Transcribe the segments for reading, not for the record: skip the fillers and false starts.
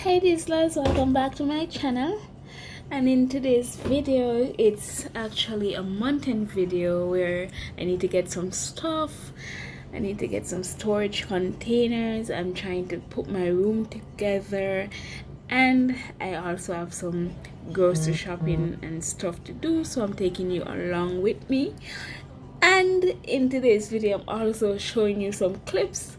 Hey Dizzlers, welcome back to my channel. And in today's video, it's actually a month-end video where I need to get some stuff. I need to get some storage containers. I'm trying to put my room together, and I also have some grocery shopping and stuff to do, so I'm taking you along with me. And in today's video, I'm also showing you some clips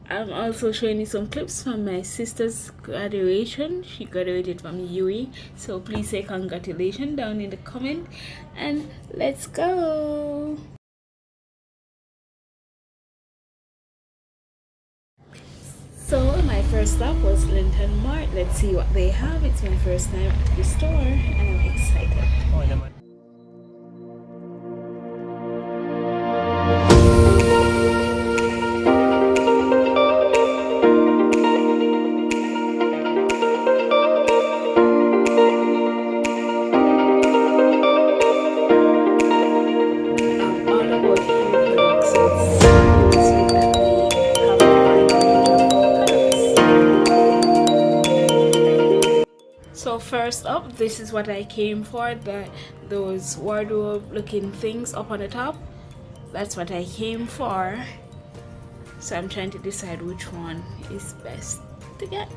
from my sister's graduation. She graduated from UE, so please say congratulations down in the comment, and let's go. So my first stop was Linton Mart. Let's see what they have. It's my first time at the store and I'm excited. So first up, this is what I came for, those wardrobe looking things up on the top. That's what I came for. So I'm trying to decide which one is best to get.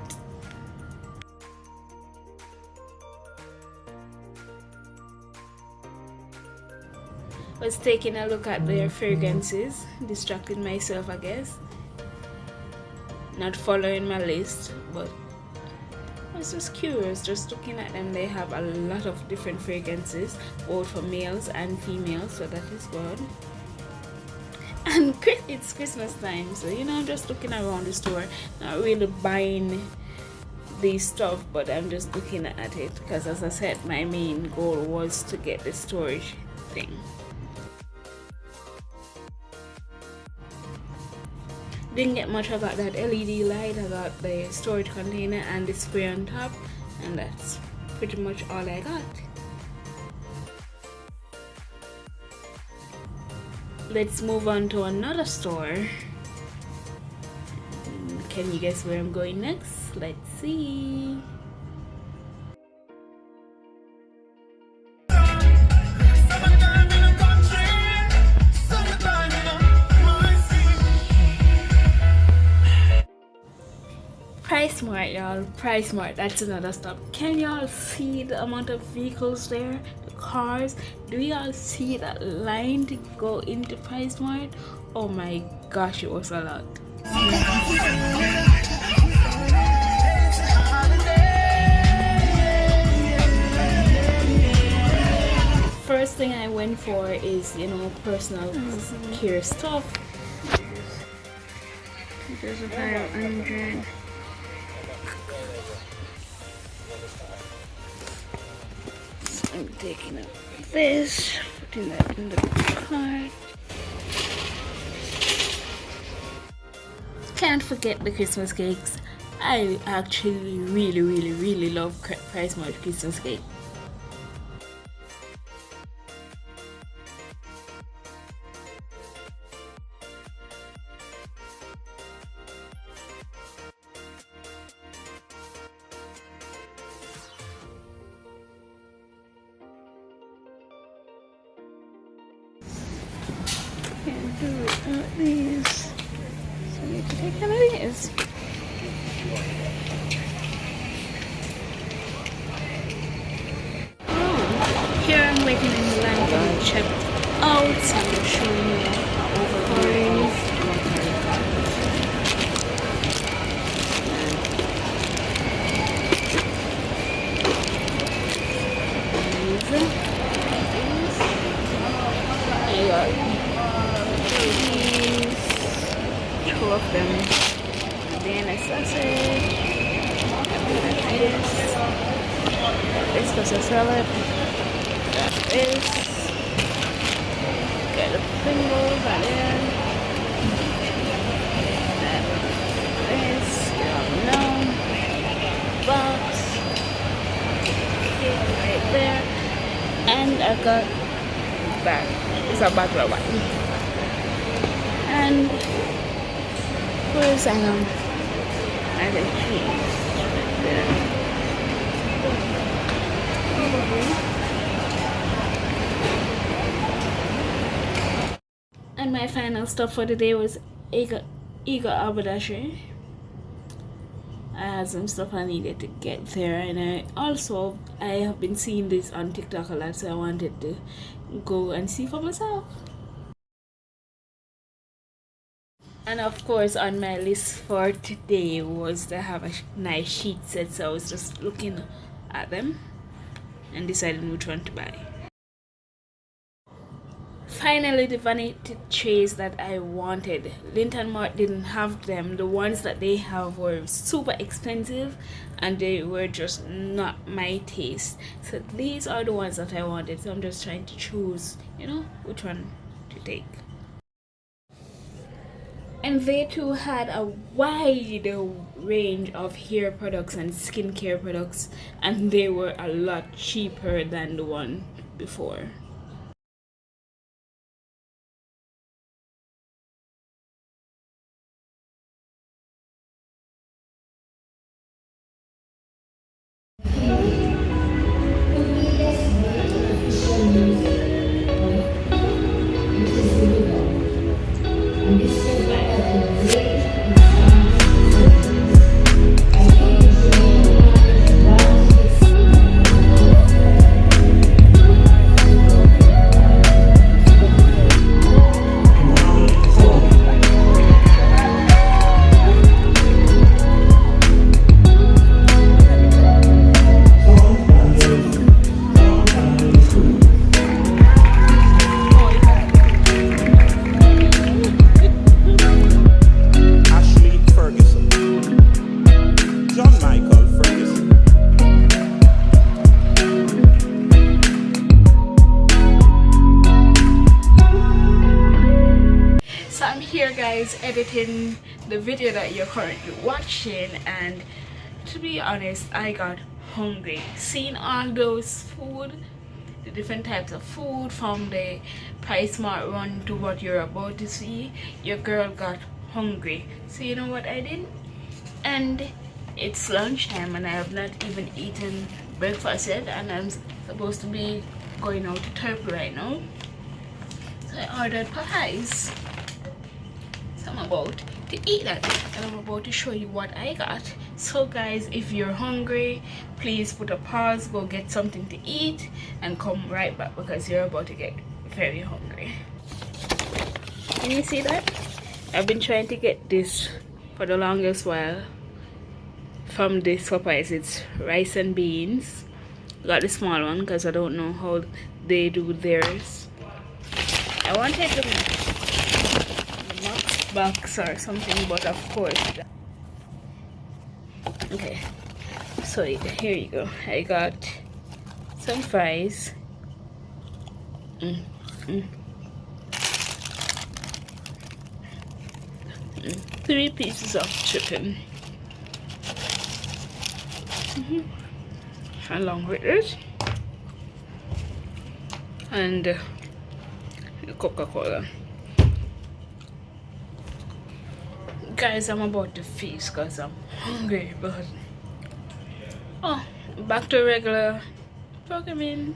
Was taking a look at their fragrances, distracted myself I guess. Not following my list, but I was just curious, just looking at them. They have a lot of different fragrances, both for males and females, so that is good. And it's Christmas time, so I'm just looking around the store, not really buying this stuff, but I'm just looking at it because, as I said, my main goal was to get the storage thing. Didn't get much. I got that LED light, I got the storage container and the spray on top, and that's pretty much all I got. Let's move on to another store. Can you guess where I'm going next? Let's see. PriceSmart, y'all. PriceSmart, that's another stop. Can y'all see the amount of vehicles there? The cars? Do y'all see that line to go into PriceSmart? Oh my gosh, it was a lot. First thing I went for is, personal care stuff. There's a 500. I'm taking up this, putting that in the cart. Can't forget the Christmas cakes. I actually really love PriceSmart Christmas cake. Can't do it without these. So I need to take one of these. Oh, here I'm waiting in the line to check out. So I'm showing you overall. Two of them. Vienna sausage. This was a salad. Got this. Got the Pringles right there. This. Box. Right there. And I got bag. It's a bag one. And where's mac and cheese? And my final stop for the day was Ega Haberdashery. I had some stuff I needed to get there, and I have been seeing this on TikTok a lot, so I wanted to go and see for myself. And of course, on my list for today was to have a nice sheet set, so I was just looking at them and deciding which one to buy. Finally, the vanity trays that I wanted. Lindt & Mart didn't have them. The ones that they have were super expensive and they were just not my taste. So these are the ones that I wanted. So I'm just trying to choose, which one to take. And they too had a wide range of hair products and skincare products, and they were a lot cheaper than the one before. Editing the video that you're currently watching, and to be honest, I got hungry seeing all those food, the different types of food, from the PriceSmart run to what you're about to see. Your girl got hungry, so you know what I did? And it's lunchtime and I have not even eaten breakfast yet, and I'm supposed to be going out to Turkey right now, so I ordered pies. I'm about to eat that, and I'm about to show you what I got. So guys, if you're hungry, please put a pause, go get something to eat and come right back, because you're about to get very hungry. Can you see that? I've been trying to get this for the longest while from this Popeyes. It's rice and beans. Got the small one because I don't know how they do theirs. I wanted the box or something, but of course, okay, so here you go. I got some fries, 3 pieces of chicken, along with it, and Coca-Cola. Guys, I'm about to feast because I'm hungry, but back to regular programming.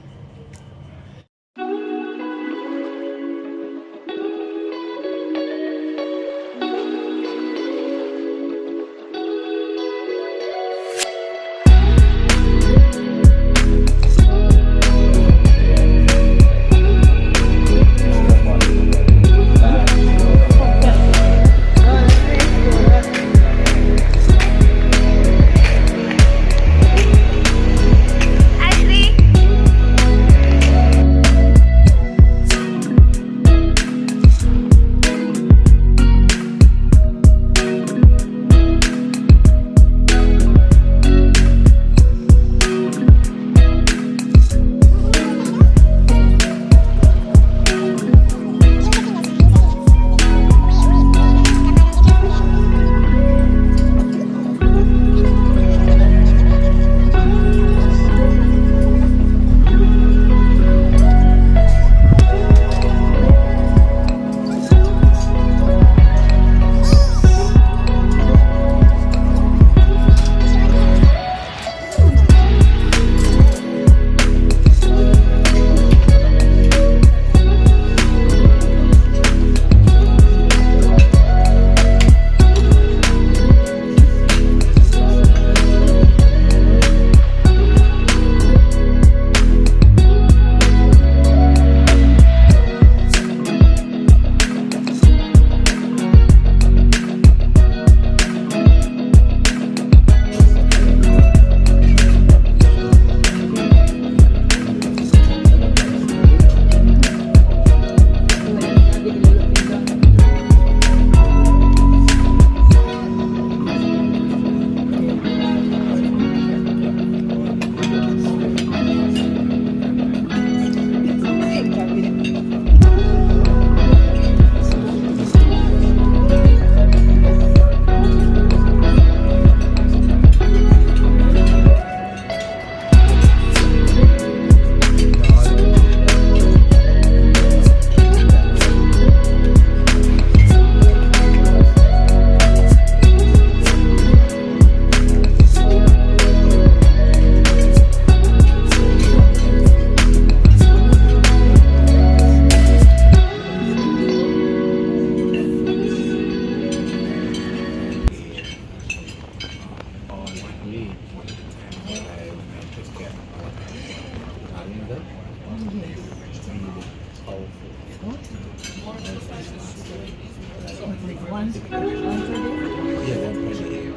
One per day? Yeah, one per day.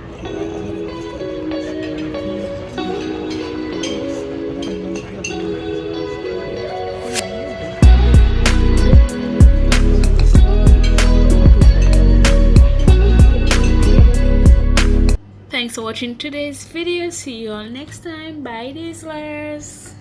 Thanks for watching today's video. See you all next time. Bye, Dazzlers.